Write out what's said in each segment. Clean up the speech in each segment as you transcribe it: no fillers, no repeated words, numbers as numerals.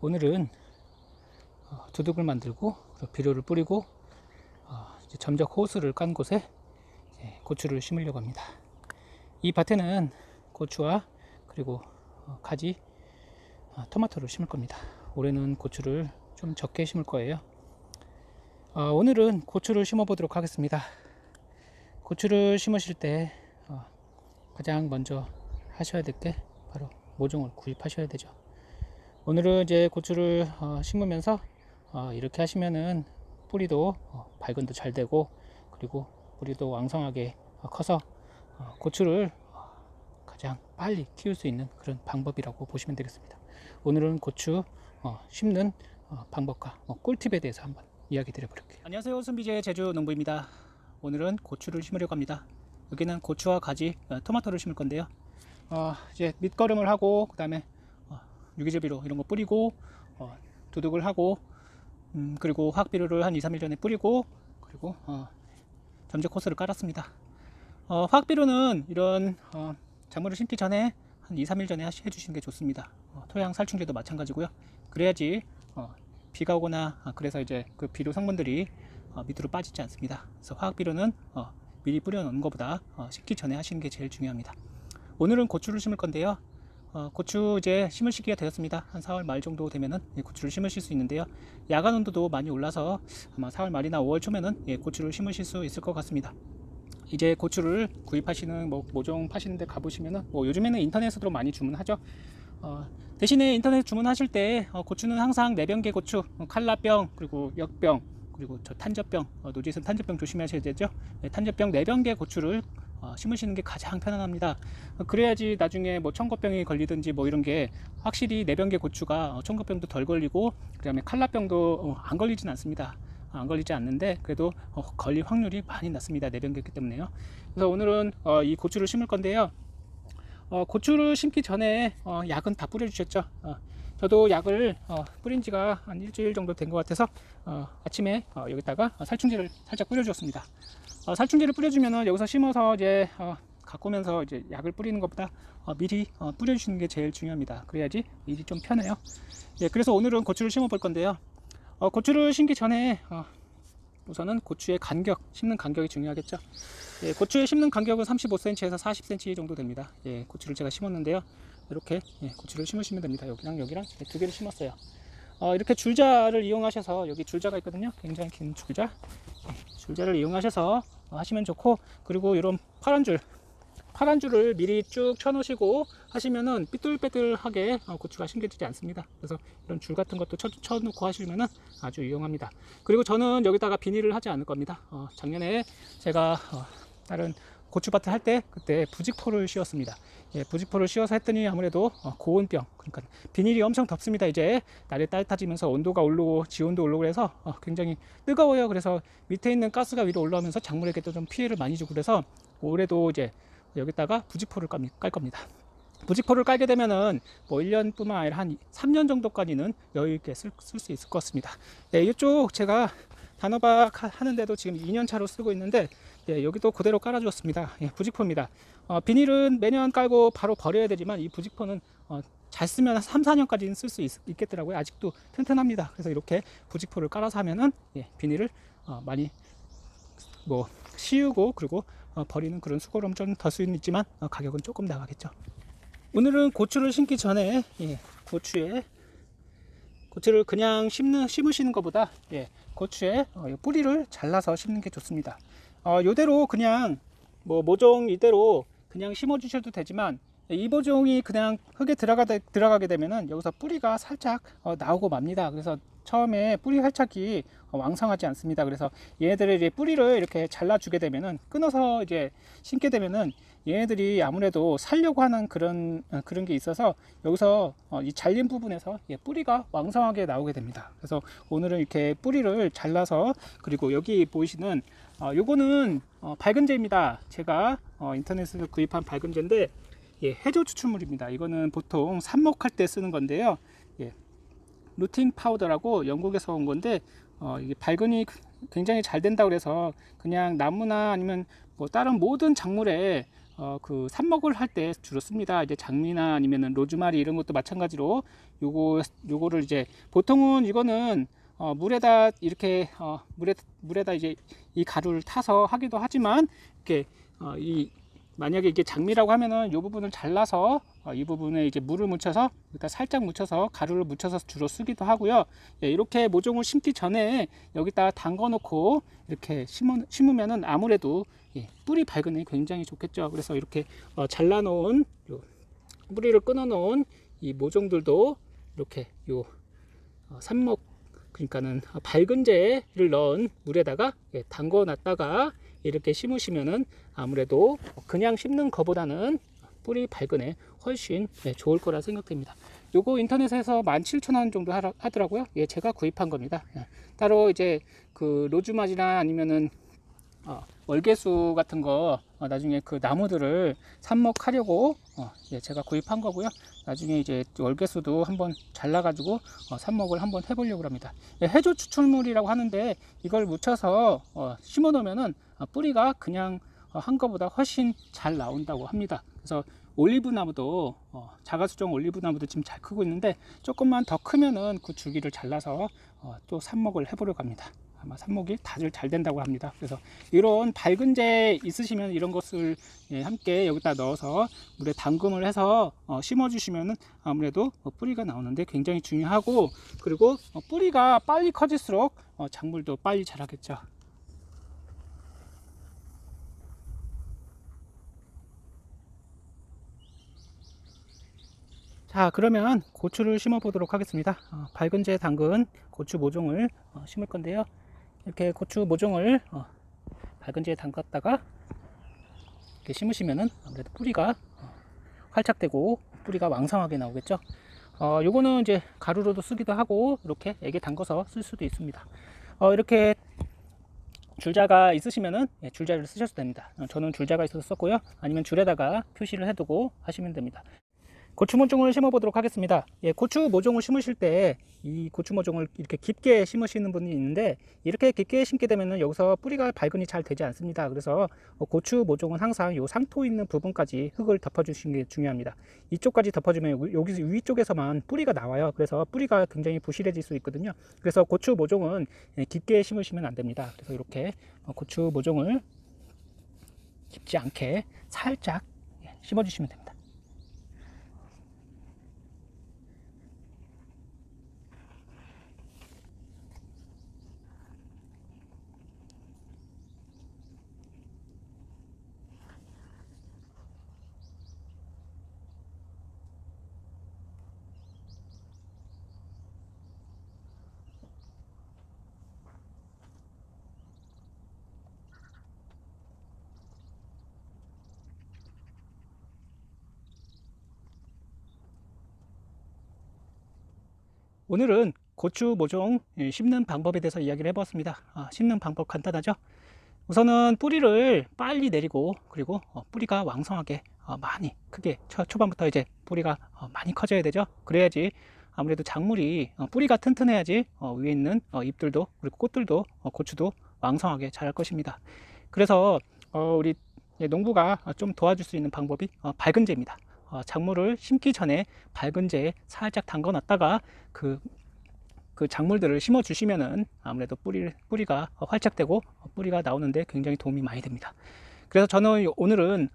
오늘은 두둑을 만들고 비료를 뿌리고 이제 점적 호스를 깐 곳에 고추를 심으려고 합니다. 이 밭에는 고추와 그리고 가지, 토마토를 심을 겁니다. 올해는 고추를 좀 적게 심을 거예요. 오늘은 고추를 심어 보도록 하겠습니다. 고추를 심으실 때 가장 먼저 하셔야 될 게 바로 모종을 구입하셔야 되죠. 오늘은 이제 고추를 심으면서 이렇게 하시면은 뿌리도 발근도 잘 되고, 그리고 뿌리도 왕성하게 커서 고추를 가장 빨리 키울 수 있는 그런 방법이라고 보시면 되겠습니다. 오늘은 고추 심는 방법과 꿀팁에 대해서 한번 이야기 드려볼게요. 안녕하세요, 손비제 제주농부입니다. 오늘은 고추를 심으려고 합니다. 여기는 고추와 가지, 토마토를 심을 건데요. 이제 밑거름을 하고, 그 다음에 유기질비료 이런 거 뿌리고, 두둑을 하고, 그리고 화학비료를 한 2-3일 전에 뿌리고, 그리고 점적 호스를 깔았습니다. 화학비료는 이런 작물을 심기 전에 한 2-3일 전에 해주시는 게 좋습니다. 토양 살충제도 마찬가지고요. 그래야지 비가 오거나 그래서 이제 그 비료 성분들이 밑으로 빠지지 않습니다. 그래서 화학비료는 미리 뿌려 놓는 것보다 심기 전에 하시는 게 제일 중요합니다. 오늘은 고추를 심을 건데요. 고추 이제 심을 시기가 되었습니다. 한 4월 말 정도 되면은 고추를 심으실 수 있는데요. 야간 온도도 많이 올라서 아마 4월 말이나 5월 초면은 고추를 심으실 수 있을 것 같습니다. 이제 고추를 구입하시는 모종 파시는데 가보시면은 요즘에는 인터넷으로 많이 주문하죠. 대신에 인터넷 주문하실 때 고추는 항상 내병계 고추, 칼라병, 그리고 역병, 그리고 저 탄저병, 노지에서는 탄저병 조심하셔야 되죠. 탄저병 내병계 고추를 심으시는 게 가장 편안합니다. 그래야지 나중에 청고병이 걸리든지 이런 게 확실히 내병계 고추가 청고병도 덜 걸리고, 그 다음에 칼라병도 안 걸리진 않습니다. 안 걸리지 않는데 그래도 걸릴 확률이 많이 낮습니다. 내병계이기 때문에요. 그래서 오늘은 이 고추를 심을 건데요. 고추를 심기 전에 약은 다 뿌려주셨죠. 저도 약을 뿌린 지가 한 일주일 정도 된 것 같아서 아침에 여기다가 살충제를 살짝 뿌려주었습니다. 살충제를 뿌려주면은 여기서 심어서 이제 가꾸면서 이제 약을 뿌리는 것보다 미리 뿌려주시는 게 제일 중요합니다. 그래야지 일이 좀 편해요. 그래서 오늘은 고추를 심어 볼 건데요. 고추를 심기 전에 우선은 고추의 간격, 심는 간격이 중요하겠죠. 고추의 심는 간격은 35cm에서 40cm 정도 됩니다. 고추를 제가 심었는데요. 이렇게 고추를 심으시면 됩니다. 여기랑 여기랑 두 개를 심었어요. 이렇게 줄자를 이용하셔서, 여기 줄자가 있거든요. 굉장히 긴 줄자. 줄자를 이용하셔서 하시면 좋고, 그리고 이런 파란 줄을 미리 쭉 쳐놓으시고 하시면은 삐뚤빼뚤하게 고추가 심겨지지 않습니다. 그래서 이런 줄 같은 것도 쳐놓고 하시면은 아주 유용합니다. 그리고 저는 여기다가 비닐을 하지 않을 겁니다. 작년에 제가 다른 고추밭을 할 때 그때 부직포를 씌웠습니다. 부직포를 씌워서 했더니 아무래도 고온병, 그러니까 비닐이 엄청 덥습니다. 이제 날이 따뜻해지면서 온도가 오르고 지온도 오르고 그래서 굉장히 뜨거워요. 그래서 밑에 있는 가스가 위로 올라오면서 작물에게도 좀 피해를 많이 주고, 그래서 올해도 이제 여기다가 부직포를 깔 겁니다. 부직포를 깔게 되면은 1년뿐만 아니라 한 3년 정도까지는 여유 있게 쓸 수 있을 것 같습니다. 이쪽 제가 단호박 하는데도 지금 2년 차로 쓰고 있는데 여기도 그대로 깔아 주었습니다. 부직포입니다. 비닐은 매년 깔고 바로 버려야 되지만 이 부직포는 잘 쓰면 3-4년까지는 쓸 수 있겠더라고요. 아직도 튼튼합니다. 그래서 이렇게 부직포를 깔아서 하면은 비닐을 많이 씌우고, 그리고 버리는 그런 수고로움 좀 덜 수는 있지만 가격은 조금 나가겠죠. 오늘은 고추를 심기 전에 고추를 그냥 심으시는 것보다 고추에 뿌리를 잘라서 심는 게 좋습니다. 이대로 그냥 모종 이대로 그냥 심어 주셔도 되지만, 이 모종이 그냥 흙에 들어가게 되면은 여기서 뿌리가 살짝 나오고 맙니다. 그래서 처음에 뿌리 활착이 왕성하지 않습니다. 그래서 얘네들의 이제 뿌리를 이렇게 잘라주게 되면은, 끊어서 이제 심게 되면은 얘네들이 아무래도 살려고 하는 그런 게 있어서 여기서 이 잘린 부분에서 뿌리가 왕성하게 나오게 됩니다. 그래서 오늘은 이렇게 뿌리를 잘라서, 그리고 여기 보이시는 요거는 밝은제입니다. 제가 인터넷에서 구입한 밝은제인데 해조 추출물입니다. 이거는 보통 삽목할 때 쓰는 건데요. 루팅 파우더라고 영국에서 온 건데 이게 발근이 굉장히 잘 된다고 그래서 그냥 나무나 아니면 다른 모든 작물에 그 삽목을 할 때 주로 씁니다. 이제 장미나 아니면은 로즈마리 이런 것도 마찬가지로 요거를 이제 보통은 이거는 물에다 이렇게 물에다 이제 이 가루를 타서 하기도 하지만 이렇게 만약에 이게 장미라고 하면은 이 부분을 잘라서 이 부분에 이제 물을 묻혀서 일단 살짝 묻혀서 가루를 묻혀서 주로 쓰기도 하고요. 예, 이렇게 모종을 심기 전에 여기다 담궈 놓고 이렇게 심으면은 아무래도 예, 뿌리 발근이 굉장히 좋겠죠. 그래서 이렇게 잘라 놓은 뿌리를 끊어 놓은 이 모종들도 이렇게 삽목, 그러니까는 밝은제를 넣은 물에다가 예, 담궈 놨다가 이렇게 심으시면은 아무래도 그냥 심는 것보다는 뿌리 발근에 훨씬 예, 좋을 거라 생각됩니다. 요거 인터넷에서 17,000원 정도 하더라고요. 예, 제가 구입한 겁니다. 예, 따로 이제 그 로즈마리나 아니면은 월계수 같은 거 나중에 그 나무들을 삽목하려고 예, 제가 구입한 거고요. 나중에 이제 월계수도 한번 잘라 가지고 삽목을 한번 해보려고 합니다. 예, 해조 추출물이라고 하는데 이걸 묻혀서 심어 놓으면은 뿌리가 그냥 한 거보다 훨씬 잘 나온다고 합니다. 그래서 올리브 나무도 자가수종 올리브 나무도 지금 잘 크고 있는데 조금만 더 크면은 그 줄기를 잘라서 또 삽목을 해보려고 합니다. 아마 삽목이 다들 잘 된다고 합니다. 그래서 이런 밝은제 있으시면 이런 것을 예, 함께 여기다 넣어서 물에 담금을 해서 심어 주시면은 아무래도 뿌리가 나오는데 굉장히 중요하고, 그리고 뿌리가 빨리 커질수록 작물도 빨리 자라겠죠. 자, 그러면 고추를 심어 보도록 하겠습니다. 밝은제 담근 고추 모종을 심을 건데요. 이렇게 고추 모종을 밝은지에 담갔다가 이렇게 심으시면은 아무래도 뿌리가 활착되고 뿌리가 왕성하게 나오겠죠. 요거는 이제 가루로도 쓰기도 하고 이렇게 액에 담궈서 쓸 수도 있습니다. 이렇게 줄자가 있으시면은 예, 줄자를 쓰셔도 됩니다. 저는 줄자가 있어서 썼고요. 아니면 줄에다가 표시를 해두고 하시면 됩니다. 고추 모종을 심어 보도록 하겠습니다. 예, 고추 모종을 심으실 때 이 고추 모종을 이렇게 깊게 심으시는 분이 있는데, 이렇게 깊게 심게 되면 여기서 뿌리가 발근이 잘 되지 않습니다. 그래서 고추 모종은 항상 요 상토 있는 부분까지 흙을 덮어 주시는 게 중요합니다. 이쪽까지 덮어주면 여기 위쪽에서만 뿌리가 나와요. 그래서 뿌리가 굉장히 부실해질 수 있거든요. 그래서 고추 모종은 깊게 심으시면 안 됩니다. 그래서 이렇게 고추 모종을 깊지 않게 살짝 심어 주시면 됩니다. 오늘은 고추 모종 심는 방법에 대해서 이야기를 해보았습니다. 심는 방법 간단하죠? 우선은 뿌리를 빨리 내리고, 그리고 뿌리가 왕성하게 많이 크게 초반부터 이제 뿌리가 많이 커져야 되죠. 그래야지 아무래도 작물이 뿌리가 튼튼해야지 위에 있는 잎들도, 그리고 꽃들도, 고추도 왕성하게 자랄 것입니다. 그래서 우리 농부가 좀 도와줄 수 있는 방법이 밝은제입니다. 작물을 심기 전에 밝은제에 살짝 담궈 놨다가 그 작물들을 심어 주시면은 아무래도 뿌리가 활착되고 뿌리가 나오는데 굉장히 도움이 많이 됩니다. 그래서 저는 오늘은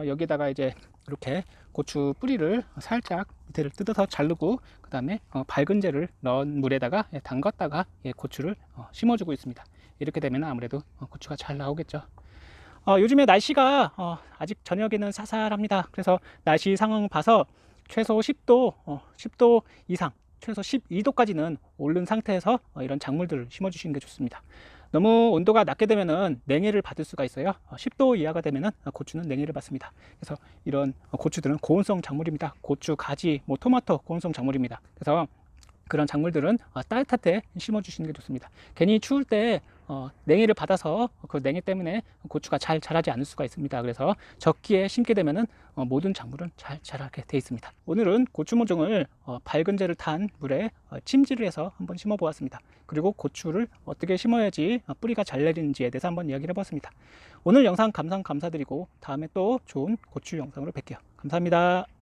여기다가 이제 이렇게 고추 뿌리를 살짝 밑에를 뜯어서 자르고, 그 다음에 밝은제를 넣은 물에다가 담갔다가 고추를 심어주고 있습니다. 이렇게 되면 아무래도 고추가 잘 나오겠죠. 요즘에 날씨가 아직 저녁에는 쌀쌀합니다. 그래서 날씨 상황 봐서 최소 10도 이상, 최소 12도까지는 오른 상태에서 이런 작물들을 심어 주시는 게 좋습니다. 너무 온도가 낮게 되면은 냉해를 받을 수가 있어요. 10도 이하가 되면은 고추는 냉해를 받습니다. 그래서 이런 고추들은 고온성 작물입니다. 고추, 가지, 토마토 고온성 작물입니다. 그래서 그런 작물들은 따뜻할 때 심어 주시는 게 좋습니다. 괜히 추울 때 냉해를 받아서 그 냉해 때문에 고추가 잘 자라지 않을 수가 있습니다. 그래서 적기에 심게 되면은 모든 작물은 잘 자라게 되어 있습니다. 오늘은 고추 모종을 밝은재를 탄 물에 찜질을 해서 한번 심어 보았습니다. 그리고 고추를 어떻게 심어야지 뿌리가 잘 내리는지에 대해서 한번 이야기를 해봤습니다. 오늘 영상 감사드리고 다음에 또 좋은 고추 영상으로 뵐게요. 감사합니다.